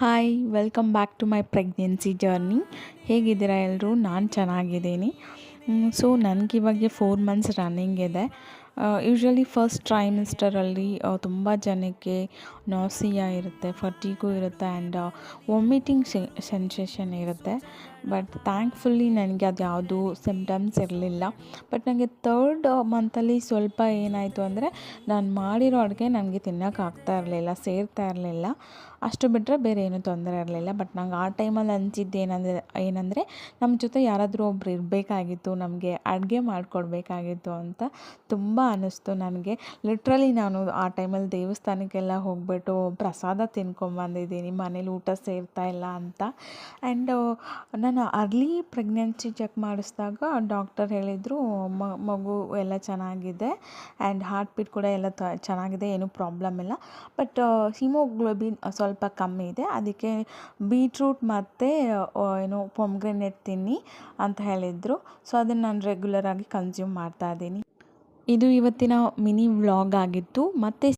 Hi welcome back to my pregnancy journey. ಹೇಗಿದ್ದೀರಾ ಎಲ್ಲರೂ? ನಾನು ಚೆನ್ನಾಗಿದ್ದೀನಿ. ಸೊ ನನಗಿವಾಗ 4 ಮಂತ್ಸ್ ರನ್ನಿಂಗ್ ಇದೆ. ಯೂಶ್ವಲಿ ಫಸ್ಟ್ ಟ್ರೈಮಿಸ್ಟರಲ್ಲಿ ತುಂಬ ಜನಕ್ಕೆ ನಾಸಿಯಾ ಇರುತ್ತೆ, ಫಟಿಗೂ ಇರುತ್ತೆ ಆ್ಯಂಡ್ ವಾಮಿಟಿಂಗ್ ಸೆನ್ಸೇಷನ್ ಇರುತ್ತೆ. ಬಟ್ ಥ್ಯಾಂಕ್ಫುಲ್ಲಿ ನನಗೆ ಅದು ಯಾವುದೂ ಸಿಮ್ಟಮ್ಸ್ ಇರಲಿಲ್ಲ. ಬಟ್ ನನಗೆ 3rd ಮಂತಲ್ಲಿ ಸ್ವಲ್ಪ ಏನಾಯಿತು ಅಂದರೆ, ನಾನು ಮಾಡಿರೋ ಅಡುಗೆ ನನಗೆ ತಿನ್ನೋಕ್ಕಾಗ್ತಾ ಇರಲಿಲ್ಲ, ಸೇರ್ತಾ ಇರಲಿಲ್ಲ. ಅಷ್ಟು ಬಿಟ್ಟರೆ ಬೇರೆ ಏನೂ ತೊಂದರೆ ಇರಲಿಲ್ಲ. ಬಟ್ ನಂಗೆ ಆ ಟೈಮಲ್ಲಿ ಅನಿಸಿದ್ದು ಏನಂದರೆ ನಮ್ಮ ಜೊತೆ ಯಾರಾದರೂ ಒಬ್ರು ಇರಬೇಕಾಗಿತ್ತು, ನಮಗೆ ಅಡುಗೆ ಮಾಡಿಕೊಡ್ಬೇಕಾಗಿತ್ತು ಅಂತ ತುಂಬ ಅನ್ನಿಸ್ತು ನನಗೆ. ಲಿಟ್ರಲಿ ನಾನು ಆ ಟೈಮಲ್ಲಿ ದೇವಸ್ಥಾನಕ್ಕೆಲ್ಲ ಹೋಗ್ಬಿಟ್ಟು ಪ್ರಸಾದ ತಿನ್ಕೊಂಬಂದಿದ್ದೀನಿ, ಮನೇಲಿ ಊಟ ಸೇರ್ತಾ ಇಲ್ಲ ಅಂತ. ಆ್ಯಂಡ್ ನಾನು ಅರ್ಲಿ ಪ್ರೆಗ್ನೆನ್ಸಿ ಚೆಕ್ ಮಾಡಿಸಿದಾಗ ಡಾಕ್ಟರ್ ಹೇಳಿದರು ಮಗು ಎಲ್ಲ ಚೆನ್ನಾಗಿದೆ ಆ್ಯಂಡ್ ಹಾರ್ಟ್ ಬೀಟ್ ಕೂಡ ಎಲ್ಲ ಚೆನ್ನಾಗಿದೆ, ಏನೂ ಪ್ರಾಬ್ಲಮ್ ಇಲ್ಲ. ಬಟ್ ಹಿಮೋಗ್ಲೋಬಿನ್ ಸ್ವಲ್ಪ ಕಮ್ಮಿ ಇದೆ, ಅದಕ್ಕೆ ಬೀಟ್ರೂಟ್ ಮತ್ತು ಪೊಮ್ಗ್ರೆನೇಟ್ ತಿನ್ನಿ ಅಂತ ಹೇಳಿದರು. ಸೊ ಅದನ್ನು ನಾನು ರೆಗ್ಯುಲರಾಗಿ ಕನ್ಸ್ಯೂಮ್ ಮಾಡ್ತಾಯಿದ್ದೀನಿ. ಇದು ಇವತ್ತಿನ ಮಿನಿ ವ್ಲಾಗ್ ಆಗಿತ್ತು. ಮತ್ತೆ